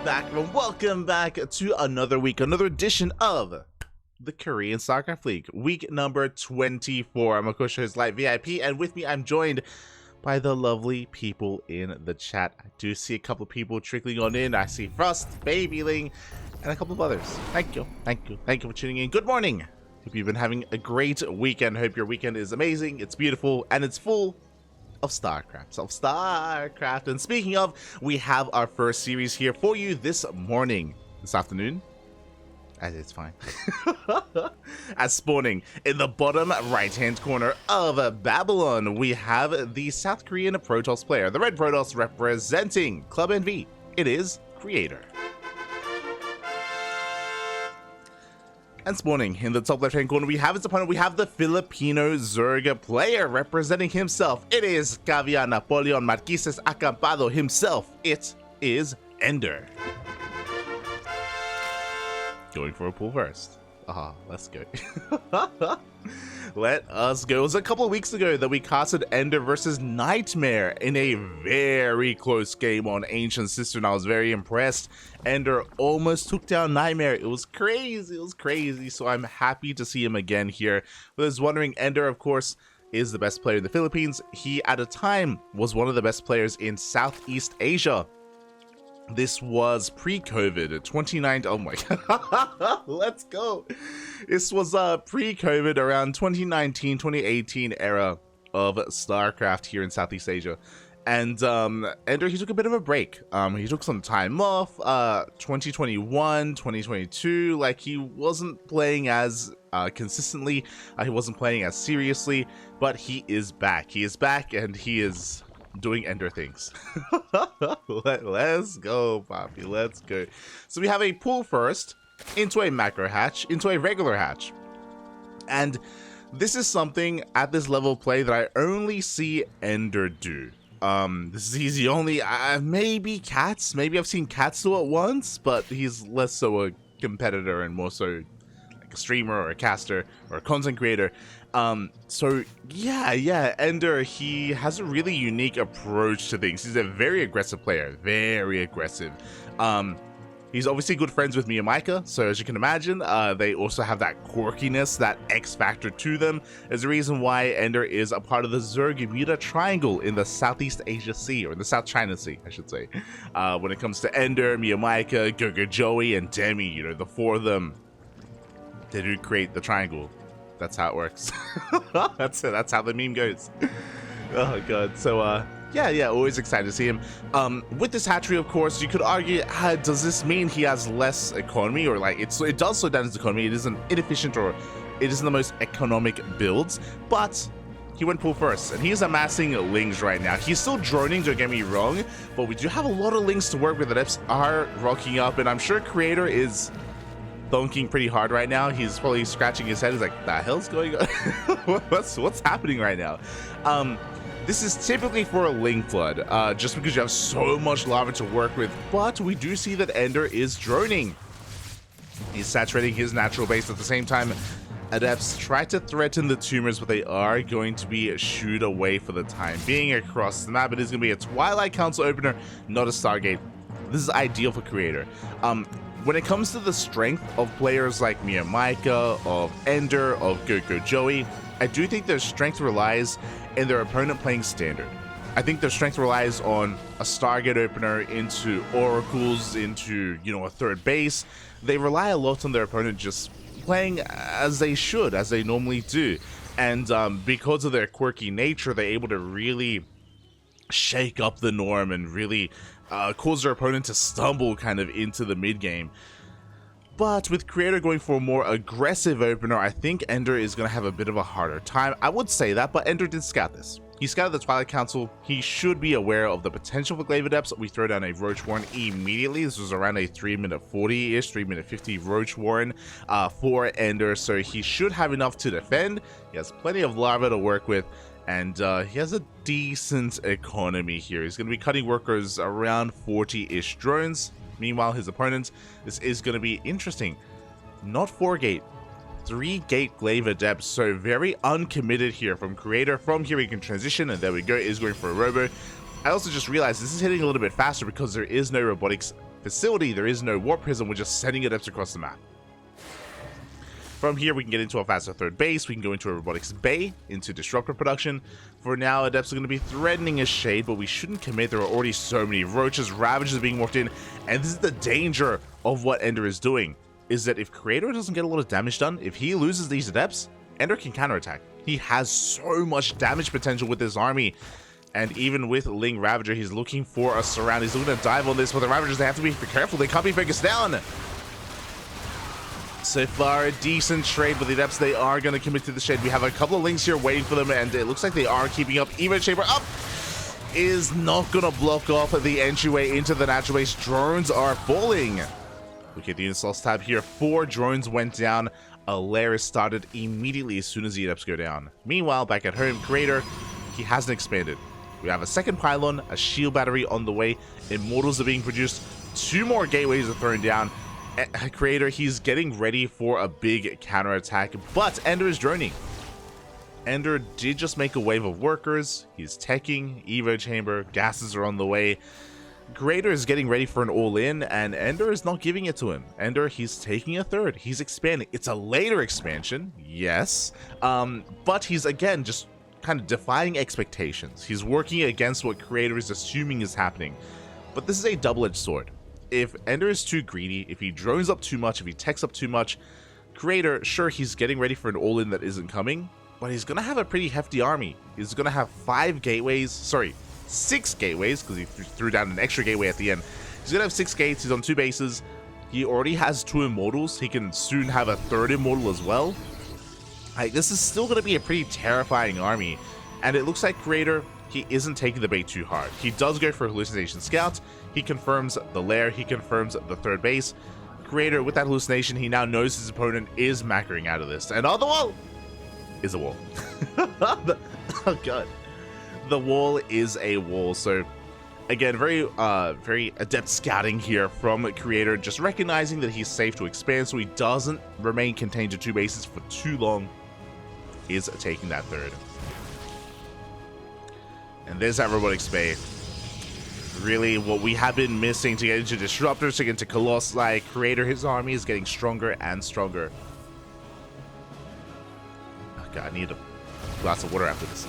back, everyone. Welcome back to another week, another edition of the Korean Starcraft League, week number 24. I'm of course his Light VIP, and with me I'm joined by the lovely people in the chat. I do see a couple of people trickling on in. I see Frost, Babyling, and a couple of others. Thank you for tuning in. Good morning. Hope you've been having a great weekend. Hope your weekend is amazing, it's beautiful, and it's full of StarCraft. And speaking of, we have our first series here for you this afternoon. It's fine. As spawning in the bottom right-hand corner of Babylon, we have the South Korean Protoss player, the Red Protoss representing Club NV. It is Creator. And spawning in the top left-hand corner, we have his opponent. We have the Filipino Zerg player representing himself. It is Caviar Napoleon Marquises Acampado himself. It is EnDerr. Going for a pull first. Let's go. Let us go. It was a couple of weeks ago that we casted EnDerr versus Nightmare in a very close game on Ancient Sister, and I was very impressed. EnDerr almost took down Nightmare. It was crazy. So I'm happy to see him again here. For those wondering, EnDerr, of course, is the best player in the Philippines. He, at a time, was one of the best players in Southeast Asia. This was pre-COVID, 2019. Oh my god, let's go. This was pre-COVID, around 2019, 2018 era of StarCraft here in Southeast Asia. And EnDerr, he took a bit of a break. He took some time off, 2021, 2022, like he wasn't playing as consistently, he wasn't playing as seriously, but he is back. He is back, and he is doing EnDerr things. Let's go, Poppy, let's go. So we have a pull first into a macro hatch, into a regular hatch. And this is something at this level of play that I only see EnDerr do. He's the only, maybe Cats, maybe I've seen Cats do it once, but he's less so a competitor and more so like a streamer or a caster or a content creator. So yeah, EnDerr, he has a really unique approach to things. He's a very aggressive player, very aggressive. He's obviously good friends with Miyamika, so as you can imagine, they also have that quirkiness, that X factor to them. There's a reason why EnDerr is a part of the Zerg-Bermuda Triangle in the Southeast Asia Sea, or in the South China Sea, I should say. When it comes to EnDerr, Miyamika, Joey, and Demi, you know, the four of them, they do create the triangle. That's how it works. That's how the meme goes. Oh god. So yeah, always excited to see him. With this hatchery, of course, you could argue, does this mean he has less economy, or like it does slow down his economy? It isn't inefficient, or it isn't the most economic builds, but he went pull first, and he's amassing lings right now. He's still droning, don't get me wrong, but we do have a lot of lings to work with. The depths are rocking up, and I'm sure Creator is thonking pretty hard right now. He's probably scratching his head. He's like, the hell's going on? what's happening right now? This is typically for a ling flood, just because you have so much lava to work with, but we do see that EnDerr is droning. He's saturating his natural base. At the same time, Adepts try to threaten the tumors, but they are going to be shooed away for the time being across the map. It is going to be a Twilight Council opener, not a Stargate. This is ideal for Creator. When it comes to the strength of players like Miyamika, of EnDerr, of Joey, I do think their strength relies in their opponent playing standard. I think their strength relies on a Stargate opener into Oracles, into, you know, a third base. They rely a lot on their opponent just playing as they should, as they normally do. And because of their quirky nature, they're able to really shake up the norm and really cause their opponent to stumble kind of into the mid game. But with Creator going for a more aggressive opener, I think EnDerr is going to have a bit of a harder time. I would say that, but EnDerr did scout this. He scouted the Twilight Council. He should be aware of the potential for Glaive Adepts. We throw down a Roach Warren immediately. This was around a 3-minute 40-ish, 3-minute 50 Roach Warren for EnDerr, so he should have enough to defend. He has plenty of lava to work with, and he has a decent economy here. He's going to be cutting workers around 40-ish drones. Meanwhile, his opponent, this is going to be interesting. Not 4-gate, 3-gate Glaive Adepts, so very uncommitted here from Creator. From here, we can transition, and there we go, is going for a Robo. I also just realized this is hitting a little bit faster because there is no robotics facility. There is no warp prism. We're just sending adepts across the map. From here, we can get into a faster third base. We can go into a robotics bay, into disruptor production. For now, adepts are going to be threatening a shade, but we shouldn't commit. There are already so many roaches, ravages being morphed in, and this is the danger of what EnDerr is doing, is that if Creator doesn't get a lot of damage done, if he loses these adepts, EnDerr can counterattack. He has so much damage potential with this army. And even with Ling Ravager, he's looking for a surround. He's looking to dive on this, but the Ravagers, they have to be careful. They can't be focused down. So far, a decent trade with the Adepts. They are going to commit to the shade. We have a couple of Lings here waiting for them, and it looks like they are keeping up. Evo Chamber up is not going to block off the entryway into the natural base. Drones are falling. Look at the installs tab here. 4 drones went down. A lair is started immediately as soon as the Adepts go down. Meanwhile, back at home, Creator, he hasn't expanded. We have a second pylon, a shield battery on the way. Immortals are being produced. 2 more gateways are thrown down. Creator, he's getting ready for a big counterattack, but EnDerr is droning. EnDerr did just make a wave of workers. He's teching, Evo Chamber, gases are on the way. Creator is getting ready for an all-in, and EnDerr is not giving it to him. EnDerr, he's taking a third. He's expanding. It's a later expansion, yes, but he's, again, just kind of defying expectations. He's working against what Creator is assuming is happening, but this is a double-edged sword. If EnDerr is too greedy, if he drones up too much, if he techs up too much, Creator, sure, he's getting ready for an all-in that isn't coming, but he's going to have a pretty hefty army. He's going to have 6 gateways, because he threw down an extra gateway at the end. He's going to have 6 gates, he's on 2 bases, he already has 2 immortals, he can soon have a 3rd immortal as well. Like, this is still going to be a pretty terrifying army, and it looks like Creator, he isn't taking the bait too hard. He does go for Hallucination Scout, he confirms the lair, he confirms the 3rd base. Creator, with that hallucination, he now knows his opponent is macroing out of this. And on the wall is a wall. Oh god. The wall is a wall. So again, very adept scouting here from Creator, just recognizing that he's safe to expand so he doesn't remain contained to 2 bases for too long, is taking that 3rd. And there's that robotics bay. Really, what we have been missing to get into Disruptors, to get into Colossi. Creator, his army is getting stronger and stronger. Oh god, I need a glass of water after this.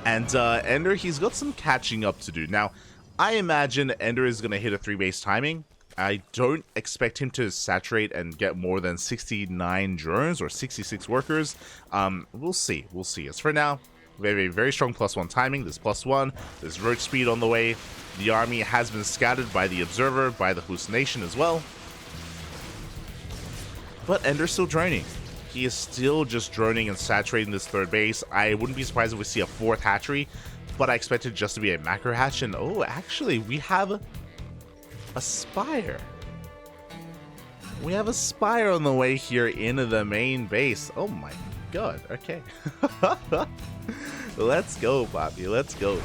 And EnDerr, he's got some catching up to do. Now, I imagine EnDerr is going to hit a 3-base timing. I don't expect him to saturate and get more than 69 drones or 66 workers. We'll see. We'll see. As for now, we have a very strong +1 timing. There's +1. There's roach speed on the way. The army has been scouted by the observer, by the hallucination as well. But EnDerr's still droning. He is still just droning and saturating this 3rd base. I wouldn't be surprised if we see a 4th hatchery, but I expect it just to be a macro hatch. And oh, actually, we have a spire. We have a spire on the way here into the main base. Oh my god, okay. Let's go, Bobby, let's go.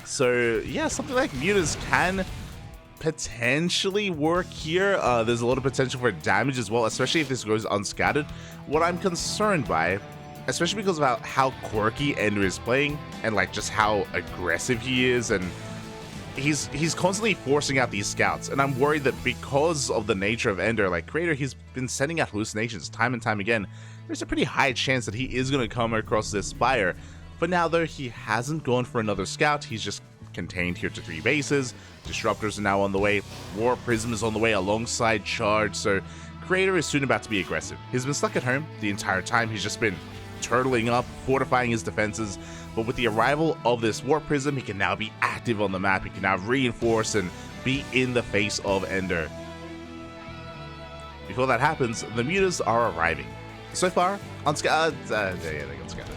So yeah, something like Mutas can potentially work here. There's a lot of potential for damage as well, especially if this goes unscattered. What I'm concerned by, especially because of how quirky EnDerr is playing, and like just how aggressive he is, and he's constantly forcing out these scouts, and I'm worried that because of the nature of EnDerr, like Creator, he's been sending out hallucinations time and time again. There's a pretty high chance that he is going to come across this spire. But now, though, he hasn't gone for another scout. He's just contained here to 3 bases. Disruptors are now on the way. War Prism is on the way alongside Charge. So Creator is soon about to be aggressive. He's been stuck at home the entire time. He's just been turtling up, fortifying his defenses. But with the arrival of this War Prism, he can now be active on the map. He can now reinforce and be in the face of EnDerr. Before that happens, the Mutas are arriving. So far, unscattered. Yeah, they got scattered.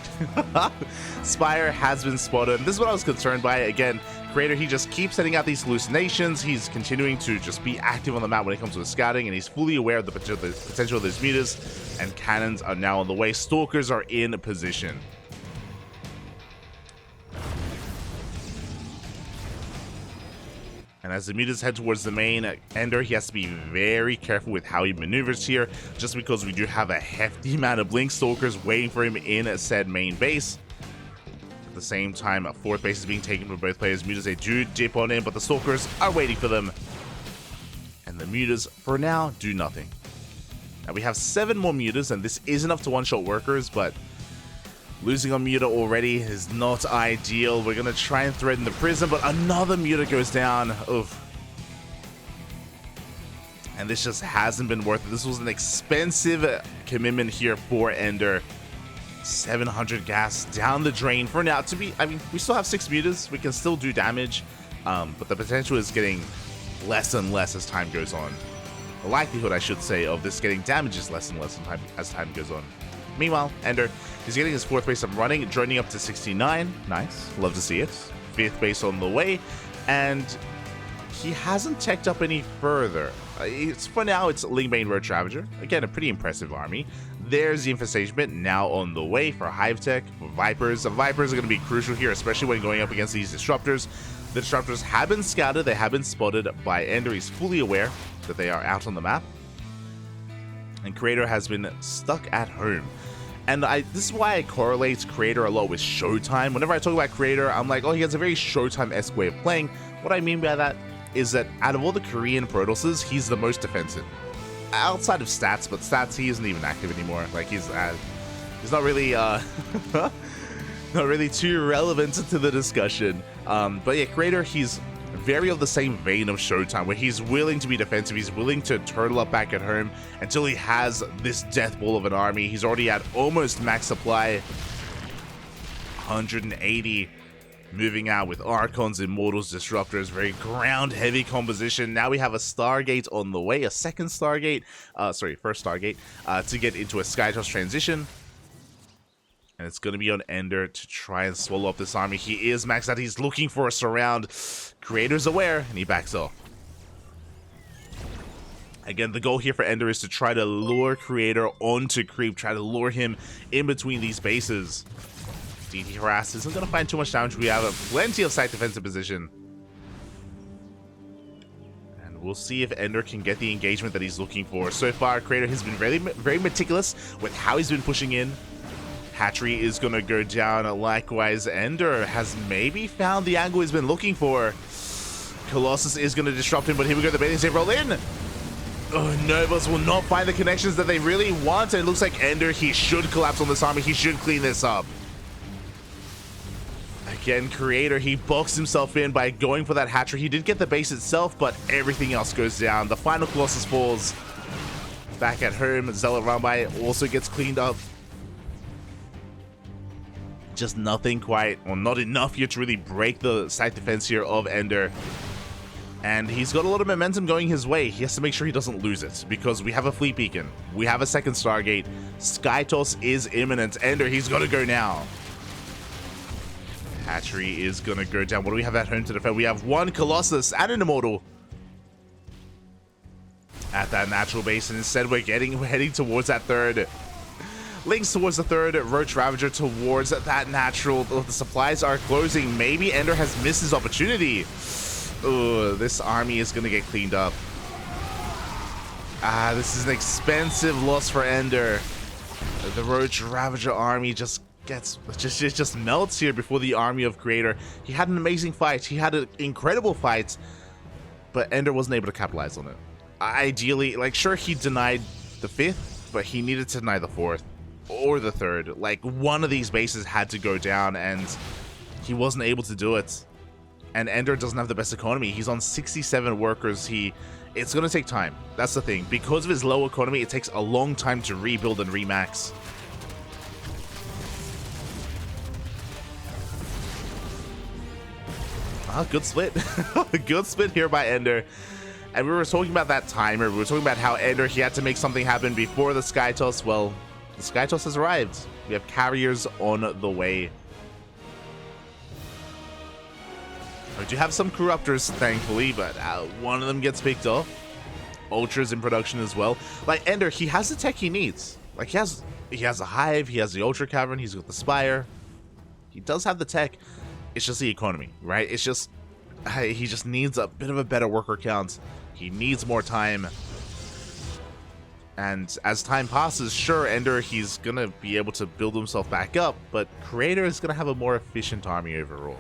Spire has been spotted. This is what I was concerned by. Again, Creator, he just keeps setting out these hallucinations. He's continuing to just be active on the map when it comes to his scouting, and he's fully aware of the potential of those Mutas, and cannons are now on the way. Stalkers are in position. And as the Mutas head towards the main, EnDerr, he has to be very careful with how he maneuvers here, just because we do have a hefty amount of Blink Stalkers waiting for him in said main base. At the same time, a fourth base is being taken by both players. Mutas, they do dip on in, but the Stalkers are waiting for them. And the Mutas, for now, do nothing. Now we have 7 more Mutas, and this is enough to one-shot workers, but losing a Muta already is not ideal. We're going to try and threaten the prison, but another Muta goes down. Oof. And this just hasn't been worth it. This was an expensive commitment here for EnDerr. 700 gas down the drain for now. I mean, we still have 6 Mutas. We can still do damage, but the potential is getting less and less as time goes on. The likelihood, I should say, of this getting damage is less and less as time goes on. Meanwhile, EnDerr is getting his 4th base up running, joining up to 69. Nice. Love to see it. 5th base on the way, and he hasn't teched up any further. For now, it's Lingbane Roach Ravager. Again, a pretty impressive army. There's the Infestation Bit now on the way for Hive Tech, for Vipers. The Vipers are going to be crucial here, especially when going up against these Disruptors. The Disruptors have been scouted, they have been spotted by EnDerr. He's fully aware that they are out on the map. And Creator has been stuck at home. And this is why I correlate Creator a lot with Showtime. Whenever I talk about Creator, I'm like, oh, he has a very Showtime-esque way of playing. What I mean by that is that out of all the Korean Protosses, he's the most defensive. Outside of stats, but stats, he isn't even active anymore. Like, he's not really, not really too relevant to the discussion. But yeah, Creator, he's very of the same vein of Showtime, where he's willing to be defensive, he's willing to turtle up back at home until he has this death ball of an army. He's already at almost max supply, 180, moving out with Archons, Immortals, Disruptors, very ground-heavy composition. Now we have a Stargate on the way, a second Stargate, first Stargate, to get into a Skytoss transition. And it's going to be on EnDerr to try and swallow up this army. He is maxed out. He's looking for a surround. Creator's aware, and he backs off. Again, the goal here for EnDerr is to try to lure Creator onto creep, try to lure him in between these bases. DT Harass isn't going to find too much damage. We have plenty of site defensive position. And we'll see if EnDerr can get the engagement that he's looking for. So far, Creator has been very meticulous with how he's been pushing in. Hatchery is going to go down. Likewise, EnDerr has maybe found the angle he's been looking for. Colossus is going to disrupt him, but here we go. The Bathing Save roll in. Oh, Novas will not find the connections that they really want. And it looks like EnDerr, he should collapse on this army. He should clean this up. Again, Creator, he boxed himself in by going for that hatchery. He did get the base itself, but everything else goes down. The final Colossus falls. Back at home, Zealot Rambai also gets cleaned up. Just nothing quite, or not enough here to really break the site defense here of EnDerr. And he's got a lot of momentum going his way. He has to make sure he doesn't lose it, because we have a Fleet Beacon. We have a second Stargate. Skytoss is imminent. EnDerr, he's got to go now. Hatchery is going to go down. What do we have at home to defend? We have one Colossus and an Immortal at that natural base, and instead we're heading towards that third. Links towards the third, Roach Ravager towards that natural. The supplies are closing. Maybe EnDerr has missed his opportunity. Ooh, this army is going to get cleaned up. This is an expensive loss for EnDerr. The Roach Ravager army just melts here before the army of Creator. He had an amazing fight. He had an incredible fight, but EnDerr wasn't able to capitalize on it. Ideally, like, sure, he denied the 5th, but he needed to deny the 4th. Or the 3rd. Like, one of these bases had to go down, and he wasn't able to do it. And EnDerr doesn't have the best economy. He's on 67 workers. It's going to take time. That's the thing. Because of his low economy, it takes a long time to rebuild and remax. Good split. Good split here by EnDerr. And we were talking about that timer. We were talking about how EnDerr, he had to make something happen before the Skytoss. Well, the Skytoss has arrived. We have carriers on the way. We do have some Corruptors, thankfully, but one of them gets picked off. Ultras in production as well. Like, EnDerr, he has the tech he needs. Like, he has a Hive, he has the Ultra Cavern, he's got the Spire. He does have the tech. It's just the economy, right? It's just, he just needs a bit of a better worker count. He needs more time. And as time passes, sure, EnDerr, he's gonna be able to build himself back up, but Creator is gonna have a more efficient army overall.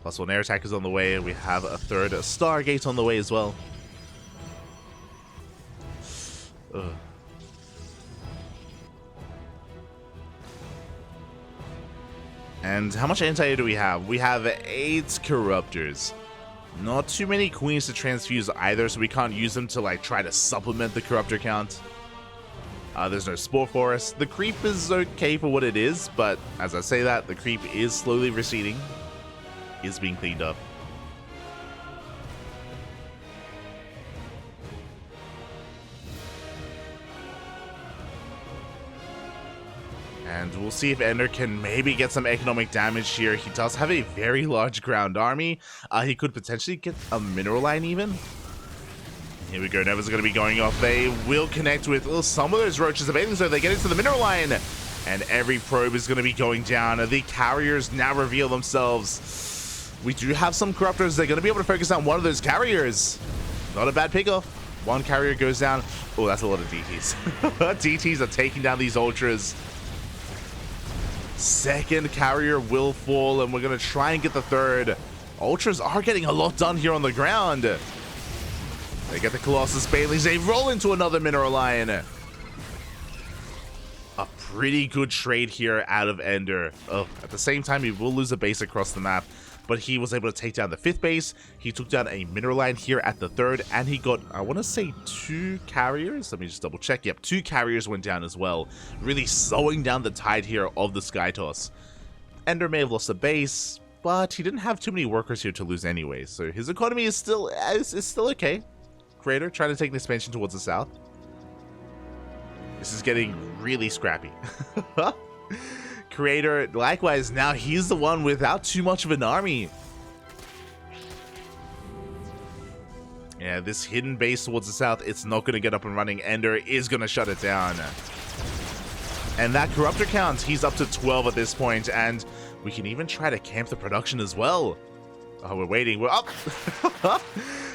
Plus, one air attack is on the way. We have a third Stargate on the way as well. Ugh. And how much anti-air do we have? We have 8 Corruptors. Not too many Queens to transfuse either, so we can't use them to like try to supplement the Corruptor count. There's no Spore Forest. The creep is okay for what it is, but as I say that, the creep is slowly receding. Is being cleaned up. And we'll see if EnDerr can maybe get some economic damage here. He does have a very large ground army. He could potentially get a mineral line even. Here we go. Never's going to be going off. They will connect with some of those roaches evading, so they get into the mineral line. And every probe is going to be going down. The carriers now reveal themselves. We do have some Corruptors. They're going to be able to focus on one of those carriers. Not a bad pickoff. One carrier goes down. Oh, that's a lot of DTs. DTs are taking down these Ultras. Second carrier will fall, and we're going to try and get the third. Ultras are getting a lot done here on the ground. They get the Colossus Baileys. They roll into another mineral line. A pretty good trade here out of EnDerr. Oh, at the same time, he will lose a base across the map, but he was able to take down the 5th base. He took down a mineral line here at the 3rd, and he got, I want to say, 2 carriers. Let me just double check. Yep, 2 carriers went down as well. Really slowing down the tide here of the Sky Toss. EnDerr may have lost a base, but he didn't have too many workers here to lose anyway, so his economy is still okay. Creator trying to take an expansion towards the south. This is getting really scrappy. Creator, likewise, now he's the one without too much of an army. Yeah, this hidden base towards the south, it's not going to get up and running. EnDerr is going to shut it down. And that Corruptor count, he's up to 12 at this point, and we can even try to camp the production as well. Oh, we're waiting. We're up.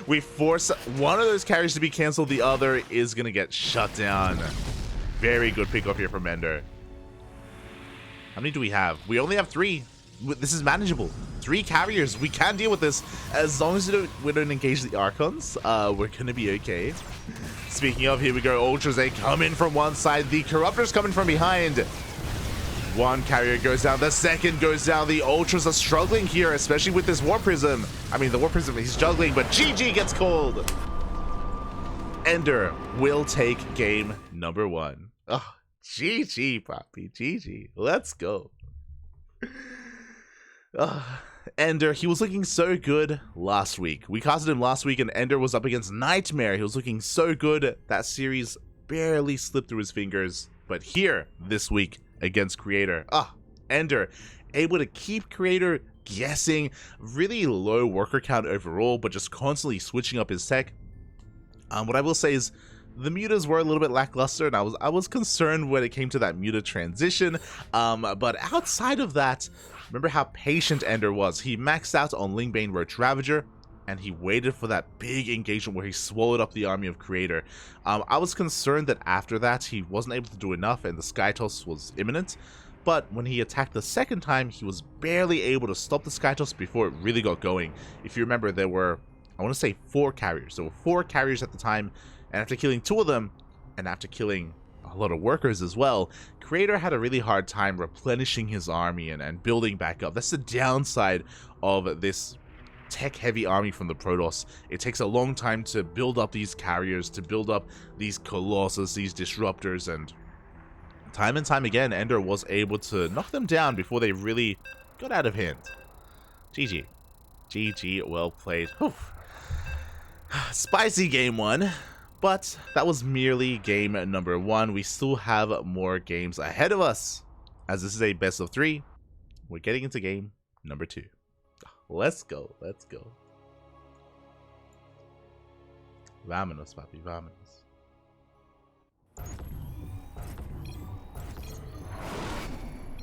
We force one of those carries to be canceled. The other is going to get shut down. Very good pickoff here from EnDerr. How many do we have? We only have 3. This is manageable. 3 carriers. We can deal with this. As long as we don't engage the Archons, we're going to be okay. Speaking of, here we go. Ultras, they come in from one side. The Corruptors coming from behind. One carrier goes down. The second goes down. The Ultras are struggling here, especially with this War Prism. I mean, the War Prism, he's juggling, but GG gets called. EnDerr will take game number 1. Oh, GG, Poppy. GG. Let's go. EnDerr, he was looking so good last week. We casted him last week, and EnDerr was up against Nightmare. He was looking so good. That series barely slipped through his fingers. But here, this week, against Creator. EnDerr, able to keep Creator guessing. Really low worker count overall, but just constantly switching up his tech. What I will say is, the mutas were a little bit lackluster, and I was concerned when it came to that muta transition. But outside of that, remember how patient EnDerr was. He maxed out on Lingbane Roach Ravager, and he waited for that big engagement where he swallowed up the army of Creator. I was concerned that after that, he wasn't able to do enough, and the Sky Toss was imminent. But when he attacked the second time, he was barely able to stop the Sky Toss before it really got going. If you remember, there were, I want to say, 4 carriers. There were 4 carriers at the time. And after killing 2 of them, and after killing a lot of workers as well, Creator had a really hard time replenishing his army and building back up. That's the downside of this tech-heavy army from the Protoss. It takes a long time to build up these carriers, to build up these Colossus, these Disruptors, and time again, EnDerr was able to knock them down before they really got out of hand. GG. GG, well played. Whew. Spicy game 1. But that was merely game number 1. We still have more games ahead of us. As this is a best of 3, we're getting into game number 2. Let's go. Let's go. Vámonos, papi. Vámonos.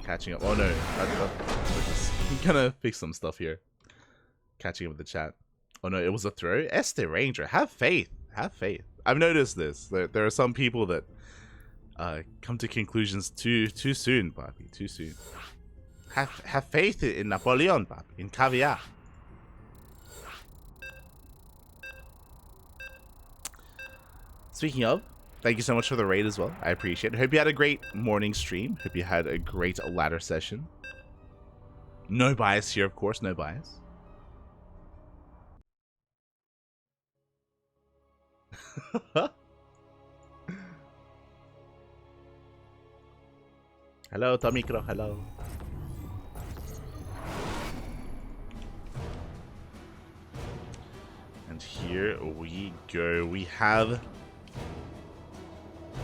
Catching up. Oh no. I'm gonna fix some stuff here. Catching up with the chat. Oh no, it was a throw? Esther Ranger, have faith. have faith. I've noticed this. There are some people that come to conclusions too soon, papi. Too soon. Have faith in Napoleon, papi. In caviar. Speaking of, thank you so much for the raid as well. I appreciate it. Hope you had a great morning stream. Hope you had a great ladder session. No bias here, of course. No bias. Hello, Tomikro. Hello. And here we go. We have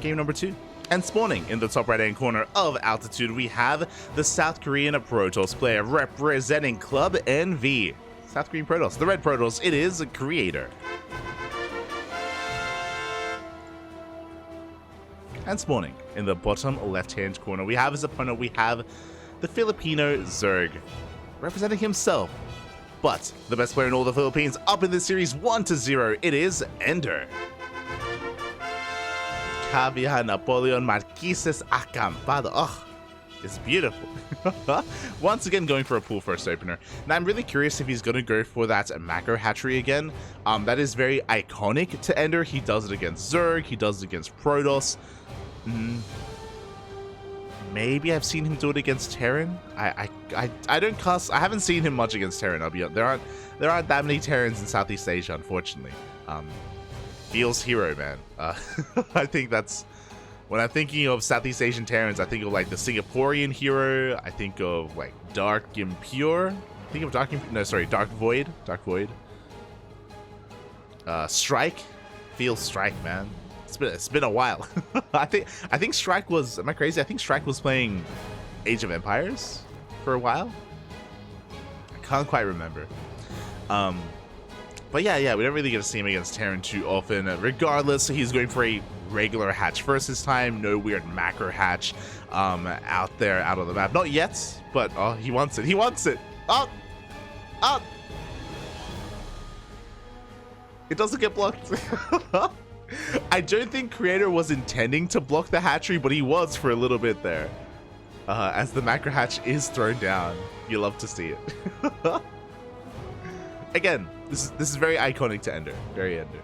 game number 2. And spawning in the top right-hand corner of Altitude, we have the South Korean Protoss player representing Club NV. South Korean Protoss, the red Protoss, it is a creator. And spawning in the bottom left-hand corner, we have his opponent, we have the Filipino Zerg, representing himself. But the best player in all the Philippines up in this series 1-0, it is EnDerr. Caviar Napoleon Marquises Acampado. Oh, it's beautiful. Once again, going for a pool first opener. Now, I'm really curious if he's going to go for that macro hatchery again. That is very iconic to EnDerr. He does it against Zerg. He does it against Protoss. Maybe I've seen him do it against Terran. I don't cuss. I haven't seen him much against Terran. I'll be honest. There aren't that many Terrans in Southeast Asia, unfortunately. Feels hero, man. I think that's when I'm thinking of Southeast Asian Terrans. I think of like the Singaporean hero. I think of like Dark Impure. Dark Void. Dark Void. Strike. Feels Strike, man. It's been a while. I think Strike was. Am I crazy? I think Strike was playing Age of Empires for a while. I can't quite remember. But yeah, we don't really get to see him against Terran too often. Regardless, he's going for a regular hatch first this time. No weird macro hatch out there, out on the map. Not yet, but oh, he wants it. He wants it. Up. It doesn't get blocked. I don't think Creator was intending to block the hatchery, but he was for a little bit there. As the macro hatch is thrown down. You love to see it. Again, this is very iconic to EnDerr. Very EnDerr.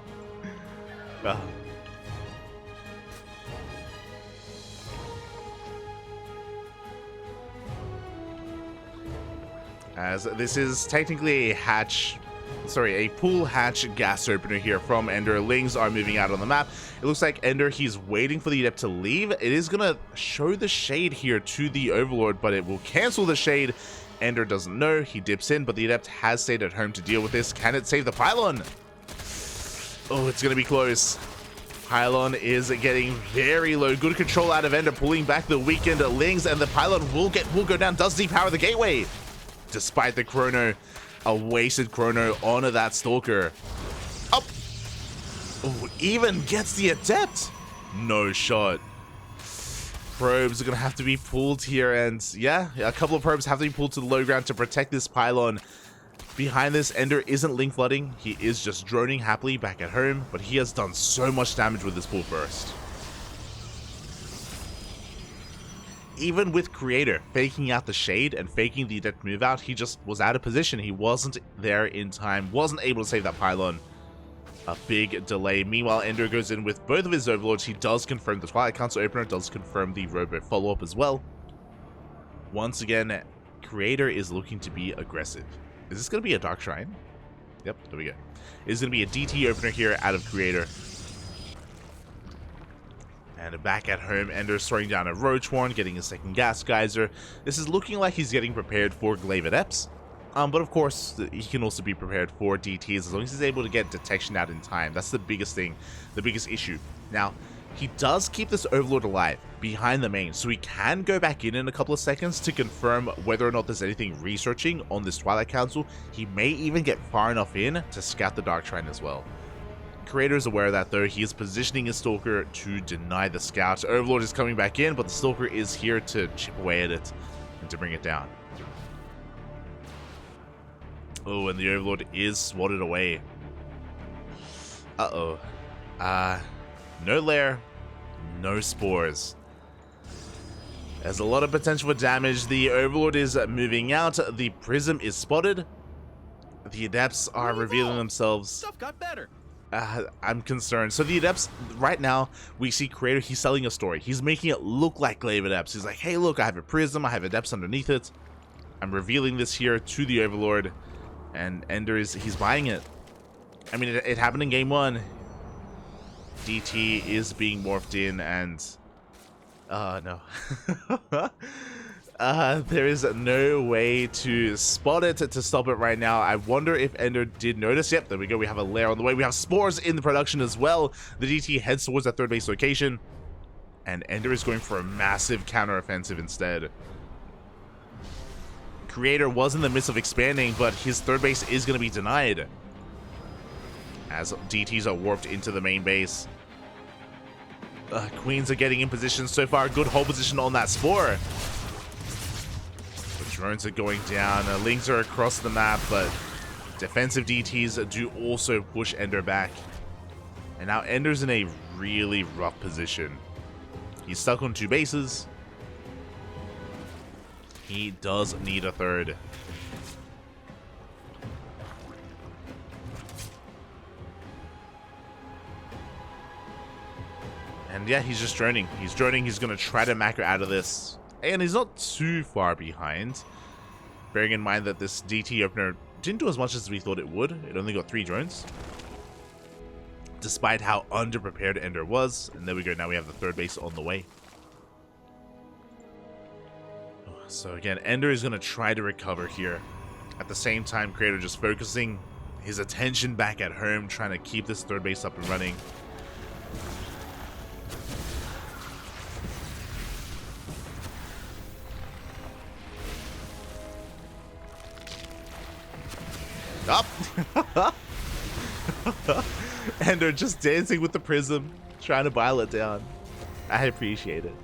As this is technically a pool hatch gas opener here from EnDerr. Lings are moving out on the map. It looks like EnDerr, he's waiting for the Adept to leave. It is gonna show the shade here to the Overlord, but it will cancel the shade. EnDerr doesn't know. He dips in, but the Adept has stayed at home to deal with this. Can it save the pylon? Oh, it's gonna be close. Pylon is getting very low. Good control out of EnDerr, pulling back the weakened Lings, and the pylon will go down. Does depower the gateway, despite the chrono. A wasted chrono onto that Stalker. Up. Oh, even gets the Adept. No shot. Probes are going to have to be pulled here, and yeah, a couple of probes have to be pulled to the low ground to protect this pylon. Behind this, EnDerr isn't link flooding. He is just droning happily back at home, but he has done so much damage with this pull first. Even with Creator faking out the shade and faking the Adept move out, he just was out of position. He wasn't there in time, wasn't able to save that pylon. A big delay. Meanwhile, EnDerr goes in with both of his Overlords. He does confirm the Twilight Council opener, does confirm the Robo follow-up as well. Once again, Creator is looking to be aggressive. Is this going to be a Dark Shrine? Yep, there we go. It's going to be a DT opener here out of Creator. And back at home, EnDerr's throwing down a Roach Warren, getting a second Gas Geyser. This is looking like he's getting prepared for Glaive Adepts. But of course, he can also be prepared for DTs as long as he's able to get detection out in time. That's the biggest thing, the biggest issue. Now, he does keep this Overlord alive behind the main, so he can go back in a couple of seconds to confirm whether or not there's anything researching on this Twilight Council. He may even get far enough in to scout the Dark Shrine as well. Creator is aware of that though. He is positioning his Stalker to deny the scout. Overlord is coming back in, but the Stalker is here to chip away at it and to bring it down. Oh, and the Overlord is swatted away. Uh-oh. No lair, no spores. There's a lot of potential for damage. The Overlord is moving out. The Prism is spotted. The Adepts are revealing themselves. Stuff got better. I'm concerned. So the Adepts, right now, we see Creator, he's selling a story. He's making it look like Glaive Adepts. He's like, hey, look, I have a Prism, I have Adepts underneath it. I'm revealing this here to the Overlord. And EnDerr he's buying it. I mean, it happened in game 1. DT is being morphed in and... no. There is no way to spot it, to stop it right now. I wonder if EnDerr did notice. Yep, there we go. We have a lair on the way. We have spores in the production as well. The DT heads towards that third base location. And EnDerr is going for a massive counteroffensive instead. Creator was in the midst of expanding, but his third base is going to be denied. As DTs are warped into the main base. Queens are getting in position so far. Good hold position on that spore. The drones are going down. Lings are across the map, but defensive DTs do also push EnDerr back. And now EnDerr's in a really rough position. He's stuck on 2 bases. He does need a third. And yeah, he's just droning. He's droning. He's going to try to macro out of this. And he's not too far behind. Bearing in mind that this DT opener didn't do as much as we thought it would. It only got 3 drones. Despite how underprepared EnDerr was. And there we go. Now we have the third base on the way. So again, EnDerr is going to try to recover here. At the same time, Creator just focusing his attention back at home, trying to keep this third base up and running. Up! EnDerr just dancing with the Prism, trying to bile it down. I appreciate it.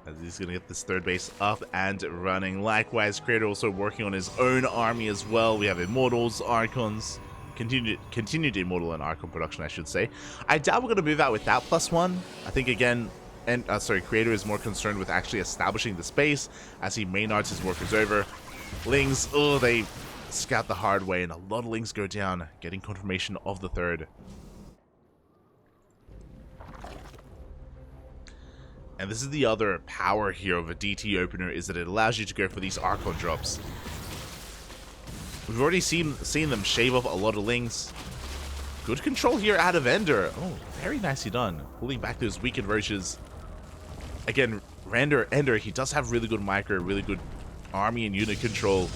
As he's going to get this third base up and running. Likewise, Creator also working on his own army as well. We have Immortals, Archons, continued Immortal and Archon production, I should say. I doubt we're going to move out with that +1. I think, again, Creator is more concerned with actually establishing the space as he Maynards his workers over. Lings, oh, they scout the hard way, and a lot of Lings go down, getting confirmation of the third. And this is the other power here of a DT opener, is that it allows you to go for these Archon drops. We've already seen them shave off a lot of Lings. Good control here out of EnDerr. Oh, very nicely done. Pulling back those weakened roaches. Again, EnDerr, he does have really good micro, really good army and unit control.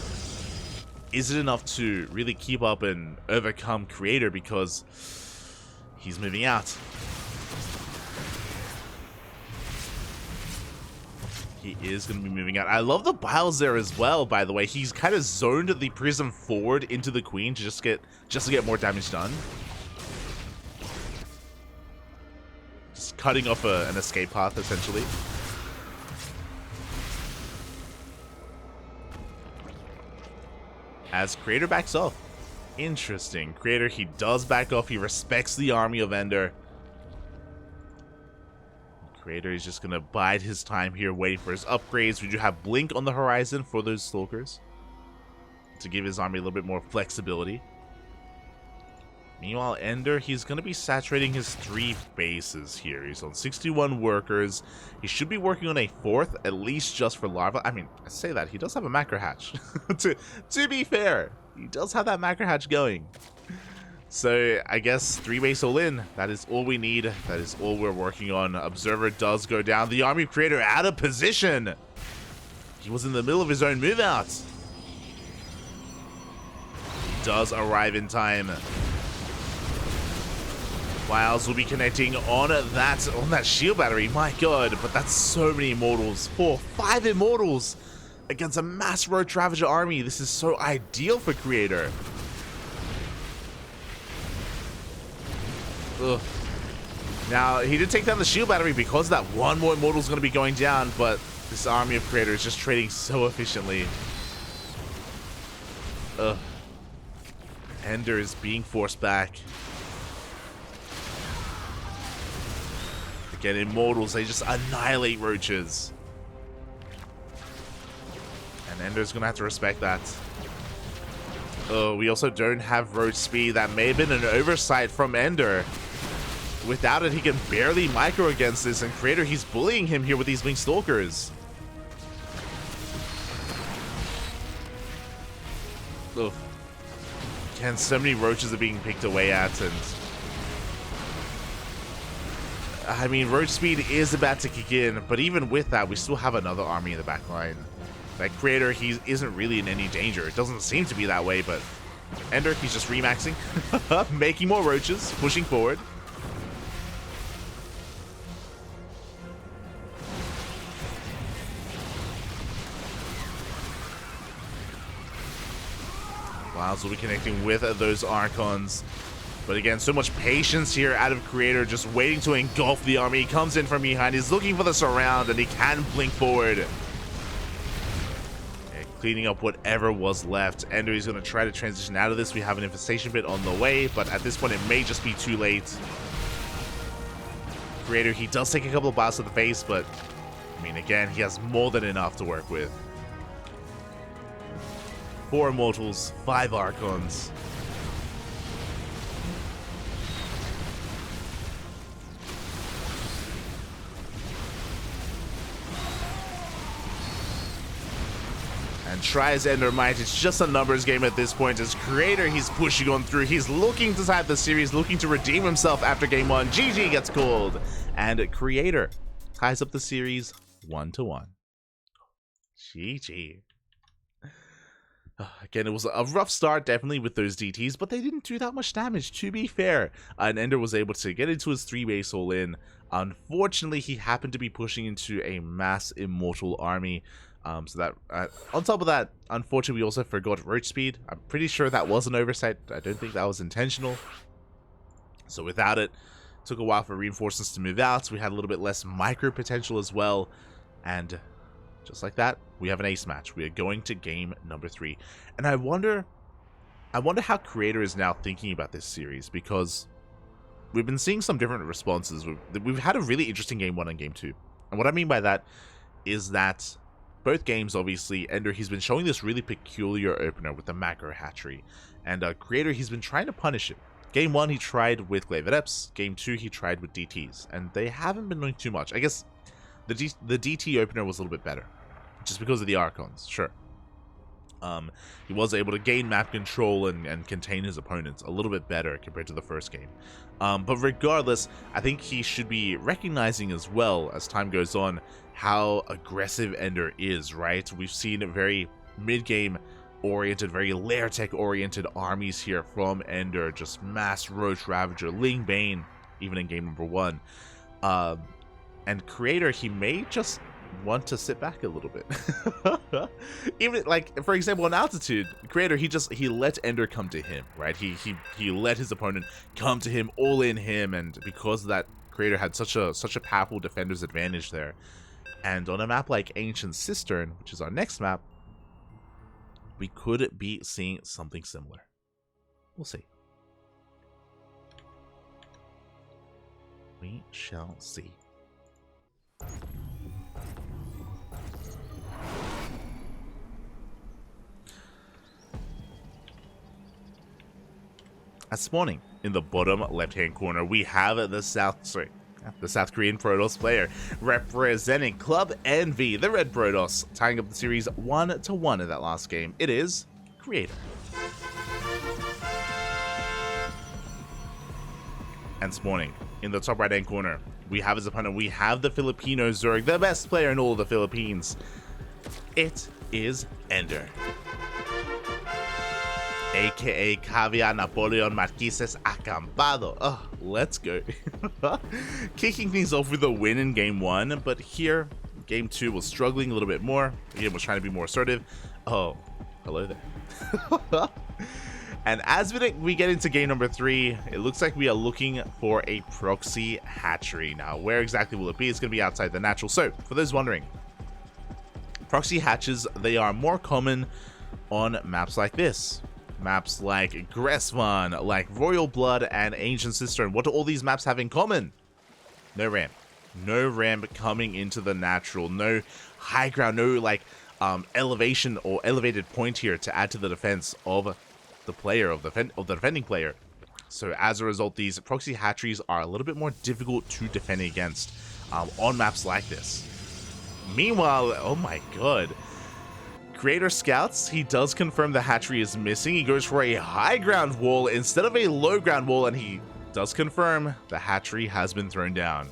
Is it enough to really keep up and overcome Creator, because he's moving out? He is going to be moving out. I love the biles there as well, by the way. He's kind of zoned the Prism forward into the Queen to just to get more damage done. Just cutting off an escape path, essentially. As Creator backs off. Interesting. Creator, he does back off. He respects the army of EnDerr. Creator is just going to bide his time here, waiting for his upgrades. We do have Blink on the horizon for those Stalkers to give his army a little bit more flexibility. Meanwhile, EnDerr, he's going to be saturating his 3 bases here. He's on 61 workers. He should be working on a 4th, at least just for larva. I mean, I say that. He does have a macro hatch. to be fair, he does have that macro hatch going. So, I guess 3 base all in. That is all we need. That is all we're working on. Observer does go down. The Army of Creator out of position. He was in the middle of his own move out. He does arrive in time. Wiles will be connecting on that shield battery. My god, but that's so many Immortals. 5 Immortals against a mass Roach Ravager army. This is so ideal for Creator. Ugh. Now, he did take down the shield battery because that 1 more Immortal is going to be going down, but this army of Creator is just trading so efficiently. Ugh. EnDerr is being forced back. Again, Immortals, they just annihilate roaches. And EnDerr's gonna have to respect that. Oh, we also don't have roach speed. That may have been an oversight from EnDerr. Without it, he can barely micro against this, and Creator, he's bullying him here with these Winged Stalkers. Ugh. Again, so many roaches are being picked away at, and I mean, roach speed is about to kick in, but even with that, we still have another army in the back line. Like, Creator, he isn't really in any danger. It doesn't seem to be that way, but EnDerr, he's just remaxing, making more roaches, pushing forward. Wilds will be connecting with those Archons. But again, so much patience here out of Creator, just waiting to engulf the army. He comes in from behind, he's looking for the surround, and he can blink forward. Cleaning up whatever was left. EnDerr is going to try to transition out of this. We have an infestation bit on the way, but at this point it may just be too late. Creator, he does take a couple of blasts to the face, but I mean, again, he has more than enough to work with. 4 Immortals, 5 Archons. And try as EnDerr might, it's just a numbers game at this point. As Creator, he's pushing on through. He's looking to tie the series, looking to redeem himself after game 1. GG gets called. And Creator ties up the series 1-1. GG. Again, it was a rough start, definitely, with those DTs, but they didn't do that much damage, to be fair. And EnDerr was able to get into his 3-base all-in. Unfortunately, he happened to be pushing into a mass Immortal army. So that, on top of that, unfortunately, we also forgot roach speed. I'm pretty sure that was an oversight. I don't think that was intentional. So without it, took a while for reinforcements to move out. We had a little bit less micro potential as well. And just like that, we have an ace match. We are going to game number 3. And I wonder how Creator is now thinking about this series, because we've been seeing some different responses. We've had a really interesting game 1 and game 2. And what I mean by that is that both games, obviously, EnDerr, he's been showing this really peculiar opener with the macro hatchery. And Creator, he's been trying to punish it. Game 1, he tried with Glaive Adepts. Game 2, he tried with DTs. And they haven't been doing too much. I guess the DT opener was a little bit better, just because of the Archons, sure. He was able to gain map control and contain his opponents a little bit better compared to the first game. But regardless, I think he should be recognizing as well, as time goes on, how aggressive EnDerr is, right? We've seen very mid-game oriented, very lair tech oriented armies here from EnDerr, just mass Roach Ravager, Ling Bane, even in game number 1. And Creator, he may just want to sit back a little bit. Even like, for example, on altitude, Creator, he let EnDerr come to him, right? He let his opponent come to him, all in him, and because of that, Creator had such a powerful defender's advantage there. And on a map like Ancient Cistern, which is our next map, we could be seeing something similar. We'll see. We shall see. At spawning, in the bottom left-hand corner, we have the South Korean Protoss player representing Club Envy, the Red Protoss, tying up the series 1-1 in that last game. It is Creator. And spawning, in the top right-hand corner, we have his opponent. We have the Filipino Zerg, the best player in all of the Philippines. It is EnDerr, aka Caviar Napoleon Marquises Acampado. Oh, let's go. Kicking things off with a win in game 1, but here, game 2 was struggling a little bit more. Again, was trying to be more assertive. Oh, hello there. And as we get into game number 3, it looks like we are looking for a proxy hatchery. Now, where exactly will it be? It's going to be outside the natural. So, for those wondering, proxy hatches, they are more common on maps like this. Maps like Gressvan, like Royal Blood, and Ancient Cistern. What do all these maps have in common? No ramp. No ramp coming into the natural. No high ground. No, like, elevation or elevated point here to add to the defense of the player, of the defending player. So as a result, these proxy hatcheries are a little bit more difficult to defend against on maps like this. Meanwhile, oh my god. Creator scouts, he does confirm the hatchery is missing. He goes for a high ground wall instead of a low ground wall, and he does confirm the hatchery has been thrown down.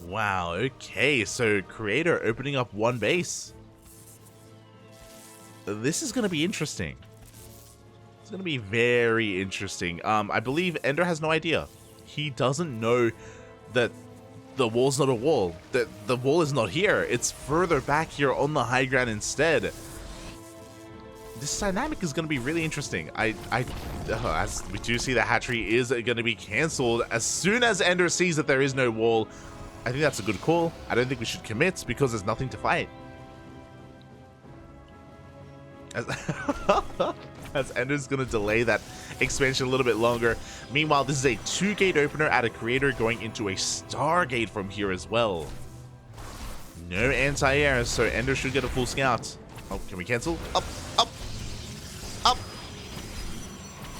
Wow, okay, so Creator opening up one base. This is going to be interesting. It's going to be very interesting. I believe EnDerr has no idea. He doesn't know that the wall's not a wall. That the wall is not here. It's further back here on the high ground instead. This dynamic is going to be really interesting. As we do see, the hatchery is going to be cancelled as soon as EnDerr sees that there is no wall. I think that's a good call. I don't think we should commit because there's nothing to fight. As EnDerr's going to delay that expansion a little bit longer. Meanwhile, this is a 2-gate opener at a Creator going into a Stargate from here as well. No anti-air, so EnDerr should get a full scout. Oh, can we cancel? Up, up, up,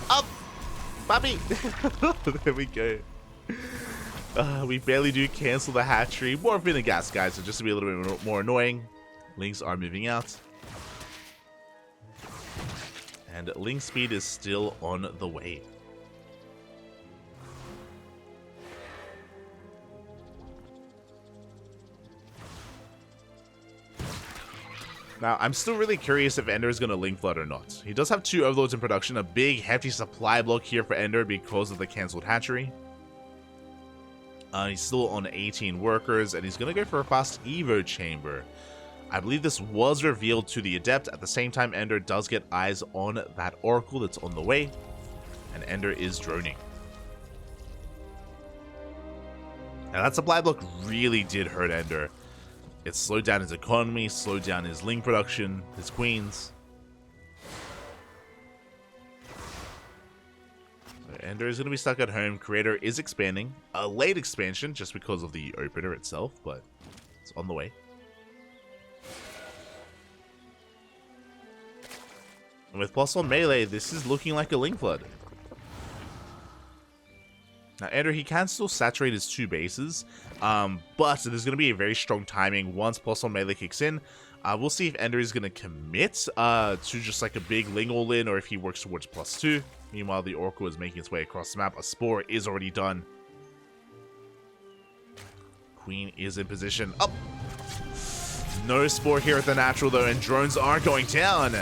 up, Bobby. There we go. We barely do cancel the hatchery. More of in a gas, guys, so just to be a little bit more annoying. Lings are moving out. And Link speed is still on the way. Now, I'm still really curious if EnDerr is going to Link Flood or not. He does have 2 Overlords in production, a big, hefty supply block here for EnDerr because of the cancelled hatchery. He's still on 18 workers, and he's going to go for a fast Evo chamber. I believe this was revealed to the Adept. At the same time, EnDerr does get eyes on that Oracle that's on the way, and EnDerr is droning. Now, that supply block really did hurt EnDerr. It slowed down his economy, slowed down his Ling production, his queens. So EnDerr is going to be stuck at home. Creator is expanding. A late expansion just because of the opener itself, but it's on the way. And with plus 1 melee, this is looking like a Link Flood. Now, EnDerr, he can still saturate his 2 bases, but there's going to be a very strong timing once plus 1 melee kicks in. We'll see if EnDerr is going to commit to just like a big Ling all-in, or if he works towards plus 2. Meanwhile, the Oracle is making its way across the map. A Spore is already done. Queen is in position. Up! No Spore here at the natural, though, and drones are going down.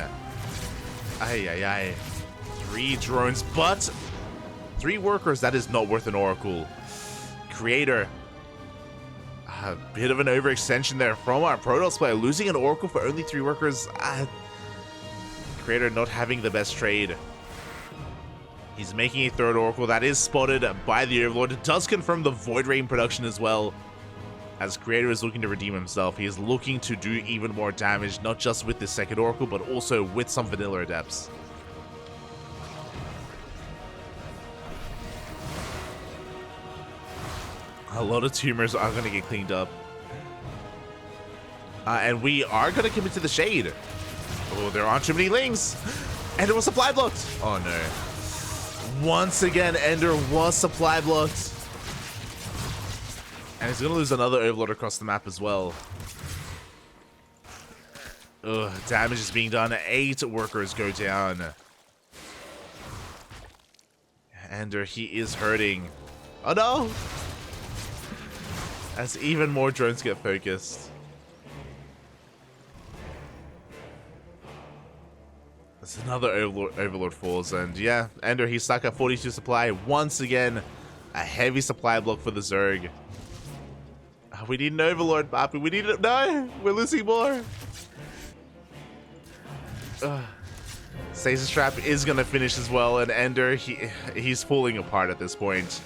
Ay, ay, ay. 3 drones, but 3 workers, that is not worth an Oracle. Creator. A bit of an overextension there from our Protoss player. Losing an Oracle for only 3 workers. Creator not having the best trade. He's making a 3rd Oracle. That is spotted by the Overlord. It does confirm the Void Ray production as well. As Creator is looking to redeem himself, he is looking to do even more damage, not just with this 2nd Oracle, but also with some vanilla Adepts. A lot of tumors are going to get cleaned up. And we are going to commit to the Shade. Oh, there aren't too many Lings. And it was supply blocked. Oh, no. Once again, EnDerr was supply blocked. And he's going to lose another Overlord across the map as well. Ugh, damage is being done. 8 workers go down. EnDerr, he is hurting. Oh, no. As even more drones get focused. There's another Overlord falls, and yeah, EnDerr, he's stuck at 42 supply. Once again, a heavy supply block for the Zerg. We need an Overlord, Papi. We need it. No, we're losing more. Stasis Trap is going to finish as well, and EnDerr, he's falling apart at this point.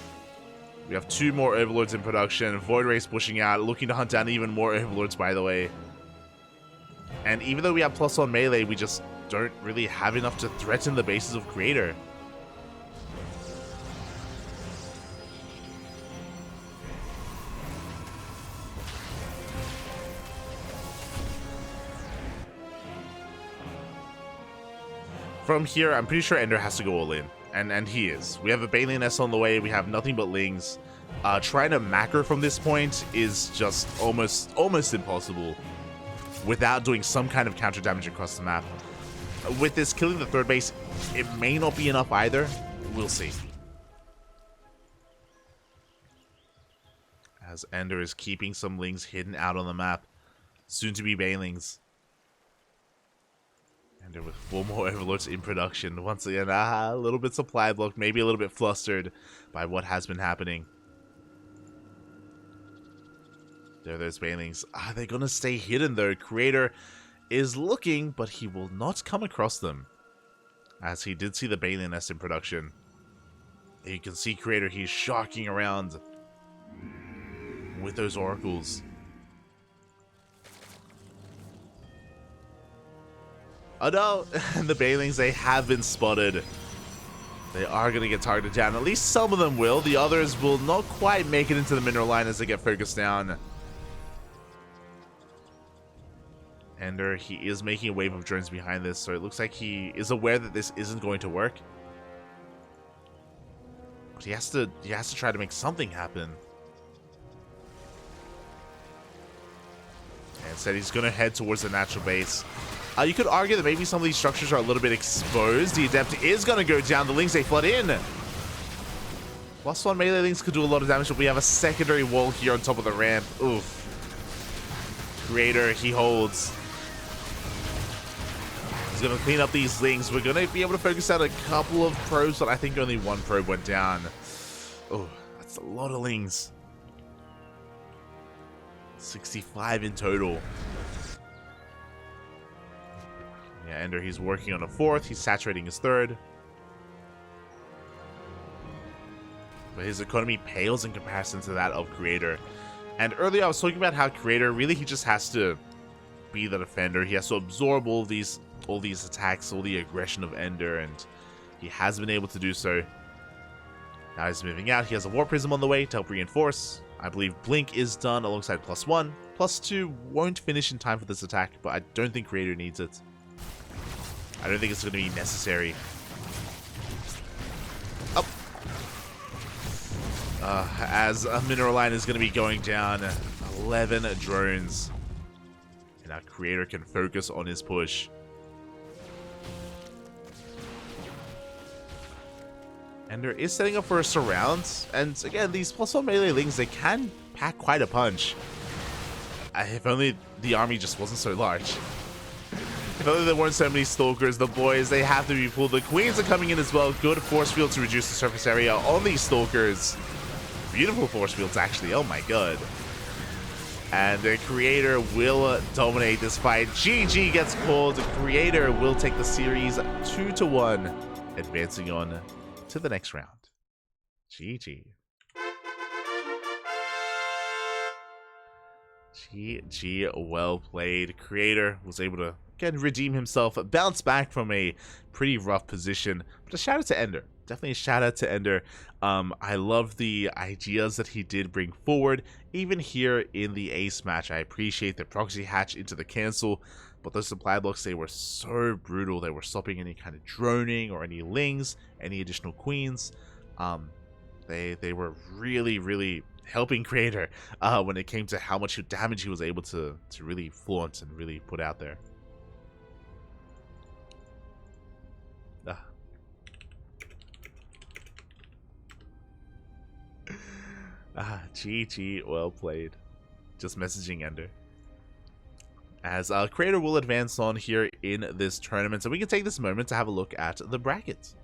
We have 2 more Overlords in production. Void Ray's pushing out, looking to hunt down even more Overlords, by the way. And even though we have plus 1 melee, we just don't really have enough to threaten the bases of Creator. From here, I'm pretty sure EnDerr has to go all in, and he is. We have a Baneling S on the way, we have nothing but Lings. Trying to macro from this point is just almost impossible without doing some kind of counter damage across the map. With this killing the third base, it may not be enough either. We'll see. As EnDerr is keeping some Lings hidden out on the map, soon to be Banelings. EnDerr with 4 more Overlords in production. Once again, a little bit supply blocked, maybe a little bit flustered by what has been happening. There are those Banelings. Are they going to stay hidden though? Creator is looking, but he will not come across them. As he did see the Baneling nest in production. You can see Creator, he's shocking around with those oracles. Oh no, and the Banelings, they have been spotted. They are going to get targeted down. At least some of them will. The others will not quite make it into the mineral line as they get focused down. EnDerr, he is making a wave of drones behind this, so it looks like he is aware that this isn't going to work. But he has to try to make something happen. And instead he's going to head towards the natural base. You could argue that maybe some of these structures are a little bit exposed. The Adept is going to go down. The Lings, they flood in. +1 melee Lings could do a lot of damage, but we have a secondary wall here on top of the ramp. Oof. Creator, he holds. He's going to clean up these Lings. We're going to be able to focus out a couple of probes, but I think only one probe went down. Oh, that's a lot of Lings. 65 in total. Yeah, EnDerr, he's working on a 4th. He's saturating his 3rd. But his economy pales in comparison to that of Creator. And earlier I was talking about how Creator, really he just has to be the defender. He has to absorb all these attacks, all the aggression of EnDerr, and he has been able to do so. Now he's moving out. He has a War Prism on the way to help reinforce. I believe Blink is done alongside +1. +2 won't finish in time for this attack, but I don't think Creator needs it. I don't think it's going to be necessary. Up. As a mineral line is going to be going down. 11 drones. And our Creator can focus on his push. EnDerr is setting up for a surround. And again, these +1 melee Lings, they can pack quite a punch. If only the army just wasn't so large. If only there weren't so many Stalkers, the boys, they have to be pulled. The Queens are coming in as well. Good force field to reduce the surface area on these Stalkers. Beautiful force fields, actually. Oh my god. And the Creator will dominate this fight. GG gets pulled. Creator will take the series 2-1, advancing on to the next round. GG. GG, well played. Creator was able to again redeem himself, bounce back from a pretty rough position. But a shout out to EnDerr. Definitely a shout out to EnDerr. I love the ideas that he did bring forward. Even here in the ace match, I appreciate the proxy hatch into the cancel. But those supply blocks, they were so brutal. They were stopping any kind of droning or any Lings, any additional Queens. They were really helping Creator when it came to how much damage he was able to really flaunt and really put out there. GG, well played. Just messaging EnDerr. As Creator will advance on here in this tournament, so we can take this moment to have a look at the bracket.